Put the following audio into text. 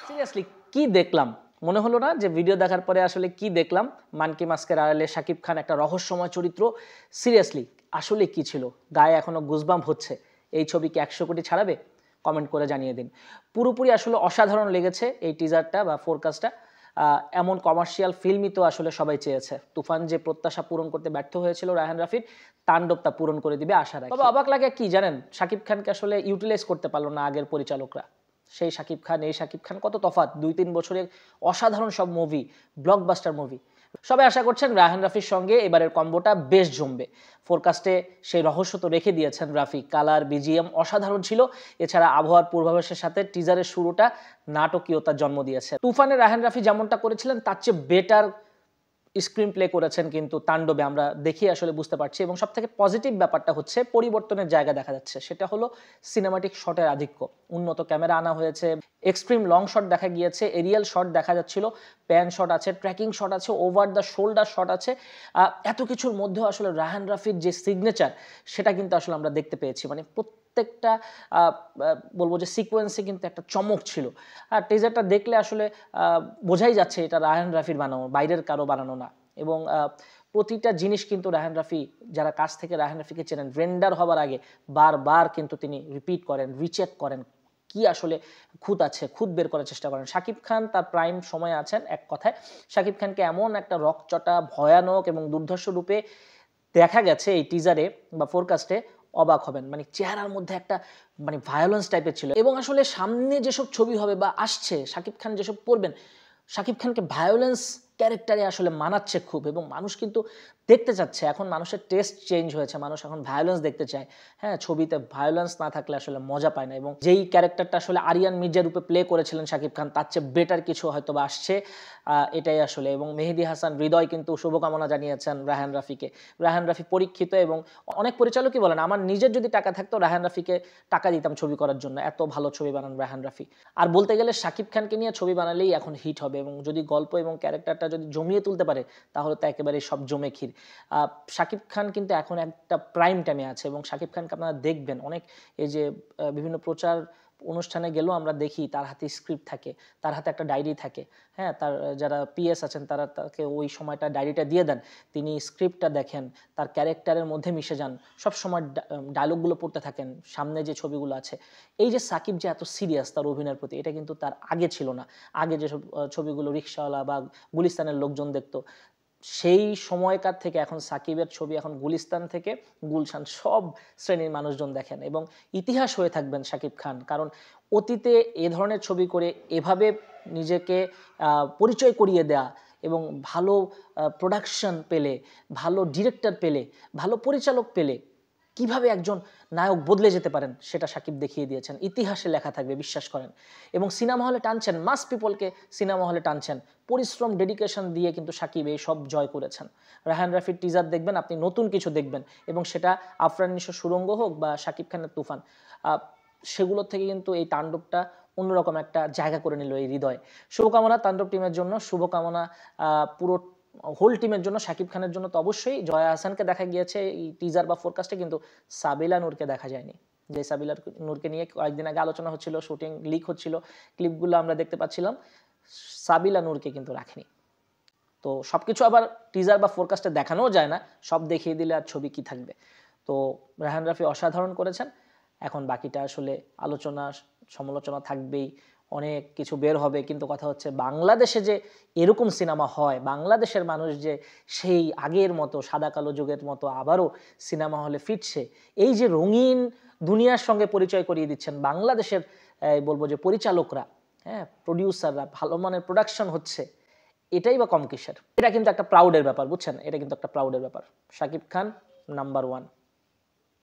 seriously কি দেখলাম মনে হলো না যে ভিডিও দেখার পরে আসলে কি দেখলাম মানকি মাস্কের আড়ালে শাকিব খান একটা রহস্যময় চরিত্র সিরিয়াসলি আসলে কি ছিল গায়ে এখনো গুজবাম্প হচ্ছে এই ছবি কি 100 কোটি ছাড়াবে কমেন্ট করে জানিয়ে দিন পুরোপুরি আসলে অসাধারণ লেগেছে এই টিজারটা বা ফোরকাস্টটা এমন কমার্শিয়াল ফিল্মই তো আসলে সবাই চেয়েছে তুফান যে প্রত্যাশা পূরণ করতে ব্যর্থ হয়েছিল রায়হান রাফির তাণ্ডব তা পূরণ করে দিবে আশা রাখি তবে অবাক লাগে কি জানেন শাকিব খানকে আসলে ইউটিলাইজ করতে পারলো না আগের পরিচালকরা সেই শাকিব খান এই শাকিব খান কত তফাৎ 2-3 বছরের অসাধারণ সব মুভি ব্লকবাস্টার মুভি সবাই আশা করছেন রায়হান রাফির সঙ্গে এবারের কম্বোটা বেশ জমবে ফোরকাস্টে সেই রহস্য তো রেখে দিয়েছেন রাফি কালার বিজিএম অসাধারণ ছিল এছাড়া আবহাওয়ার পূর্বাভাসের সাথে টিজারের শুরুটা নাটকীয়তার জন্ম দিয়েছে তুফানে রায়হান রাফি যেমনটা করেছিলেন তার চেয়ে বেটার স্ক্রিন প্লে করেছেন কিন্তু তাণ্ডবে আমরা দেখি আসলে বুঝতে পারছি এবং সবথেকে পজিটিভ ব্যাপারটা হচ্ছে পরিবর্তনের জায়গা দেখা যাচ্ছে সেটা হলো সিনেমাটিক শটের আধিক্য উন্নত ক্যামেরা আনা হয়েছে এক্সট্রিম লং শট দেখা গিয়েছে এরিয়াল শট দেখা যাচ্ছিল প্যান শট আছে ট্র্যাকিং শট আছে ওভার দ্য শোল্ডার শট আছে এত কিছুর মধ্যেও আসলে রায়হান রাফির যে সিগনেচার সেটা কিন্তু আসলে আমরা দেখতে পেয়েছি মানে প্রত্যেকটা বলবো যে সিকোয়েন্সে কিন্তু একটা চমক ছিল আর টিজারটা দেখলে আসলে বোঝাই যাচ্ছে এটা রায়হান রাফির বানানো বাইরের কারো বানানো না এবং প্রতিটা জিনিস কিন্তু রায়হান রাফি যারা কাছ থেকে রায়হান রাফিকে চেনেন রেন্ডার হবার আগে বারবার কিন্তু তিনি রিপিট করেন রিচেক করেন কি আসলে খুঁত আছে খুঁত বের করার চেষ্টা করেন শাকিব খান তার প্রাইম সময়ে আছেন এক কথায় শাকিব খানকে এমন একটা রকচটা ভয়ানক এবং দুর্ধর্ষ রূপে দেখা গেছে এই টিজারে বা ফোরকাস্টে অবাক হবেন মানে চেহারার মধ্যে একটা মানে ভায়োলেন্স টাইপের ছিল এবং আসলে সামনে যেসব ছবি হবে বা আসছে শাকিব খান যেসব করবেন শাকিব খানকে ভায়োলেন্স ক্যারেক্টারে আসলে মানাচ্ছে খুব এবং মানুষ কিন্তু দেখতে চাচ্ছে এখন মানুষের টেস্ট চেঞ্জ হয়েছে মানুষ এখন ভায়োলেন্স দেখতে চায় হ্যাঁ ছবিতে ভায়োলেন্স না থাকলে আসলে মজা পায় না এবং যেই ক্যারেক্টারটা আসলে আরিয়ান মির্জা রূপে প্লে করেছিলেন শাকিব খান তার চেয়ে বেটার কিছু হয়তো বা আসছে এটাই আসলে এবং মেহেদী হাসান হৃদয় কিন্তু শুভকামনা জানিয়েছেন রায়হান রাফিকে রায়হান রাফি পরীক্ষিত এবং অনেক পরিচালকই বলেন আমার নিজের যদি টাকা থাকতো রায়হান রাফিকে টাকা দিতাম ছবি করার জন্য এত ভালো ছবি বানান রায়হান রাফি আর বলতে গেলে শাকিব খানকে নিয়ে ছবি বানালেই এখন হিট হবে এবং যদি গল্প এবং ক্যারেক্টারটা যদি জমিয়ে তুলতে পারে তাহলে তো একেবারে সব জমে ক্ষীর শাকিব খান কিন্তু এখন একটা প্রাইম টাইমে আছে এবং শাকিব খানকে আপনারা দেখবেন অনেক এই যে বিভিন্ন প্রচার অনুষ্ঠানে গেলেও আমরা দেখি তার হাতে স্ক্রিপ্ট থাকে তার হাতে একটা ডায়েরি থাকে হ্যাঁ তার যারা পিএস আছেন তারা তাকে ওই সময়টা ডায়েরিটা দিয়ে দেন তিনি স্ক্রিপ্টটা দেখেন তার ক্যারেক্টারের মধ্যে মিশে যান সব সময় ডায়লগগুলো পড়তে থাকেন সামনে যে ছবিগুলো আছে এই যে সাকিব যে এত সিরিয়াস তার অভিনয়ের প্রতি এটা কিন্তু তার আগে ছিল না আগে যেসব ছবিগুলো রিক্সাওয়ালা বা গুলিস্তানের লোকজন দেখতো সেই সময়কার থেকে এখন সাকিবের ছবি এখন গুলিস্তান থেকে গুলশান সব শ্রেণীর মানুষজন দেখেন এবং ইতিহাস হয়ে থাকবেন শাকিব খান কারণ অতীতে এ ধরনের ছবি করে এভাবে নিজেকে পরিচয় করিয়ে দেয়া এবং ভালো প্রোডাকশন পেলে ভালো ডিরেক্টর পেলে ভালো পরিচালক পেলে কিভাবে একজন নায়ক বদলে যেতে পারেন সেটা শাকিব দেখিয়ে দিয়েছেন ইতিহাসে লেখা থাকবে বিশ্বাস করেন এবং সিনেমা হলে টানছেন মাস পিপলকে সিনেমা হলে টানছেন পরিশ্রম ডেডিকেশন দিয়ে কিন্তু শাকিব এই সব জয় করেছেন রায়হান রাফির টিজার দেখবেন আপনি নতুন কিছু দেখবেন এবং সেটা আফরান নিশোর সুড়ঙ্গ হোক বা শাকিব খানের তুফান সেগুলোর থেকে কিন্তু এই তাণ্ডবটা অন্যরকম একটা জায়গা করে নিল এই হৃদয় শুভকামনা তাণ্ডব টিমের জন্য শুভকামনা পুরো হোল টিমের জন্য শাকিব খানের জন্য তো অবশ্যই জয়া হাসানকে দেখা গিয়েছে এই টিজার বা ফোরকাস্টে কিন্তু সাবিলা নূরকে দেখা যায়নি যে সাবিলা নূরকে নিয়ে কয়েকদিন আগে আলোচনা হচ্ছিল শুটিং লিক হচ্ছিল ক্লিপগুলো আমরা দেখতে পাচ্ছিলাম সাবিলা নূরকে কিন্তু রাখেনি তো সবকিছু আবার টিজার বা ফোরকাস্টে দেখানোও যায় না সব দেখিয়ে দিলে আর ছবি কি থাকবে তো রায়হান রাফি অসাধারণ করেছেন এখন বাকিটা আসলে আলোচনা সমালোচনা থাকবেই অনেক কিছু বের হবে কিন্তু কথা হচ্ছে বাংলাদেশে যে এরকম সিনেমা হয় বাংলাদেশের মানুষ যে সেই আগের মতো সাদা কালো যুগের মতো আবারও সিনেমা হলে ফিরছে এই যে রঙিন দুনিয়ার সঙ্গে পরিচয় করিয়ে দিচ্ছেন বাংলাদেশের বলবো যে পরিচালকরা হ্যাঁ প্রডিউসাররা ভালো মানের প্রোডাকশন হচ্ছে এটাই বা কম কিসের এটা কিন্তু একটা প্রাউডের ব্যাপার বুঝছেন এটা কিন্তু একটা প্রাউডের ব্যাপার শাকিব খান নাম্বার 1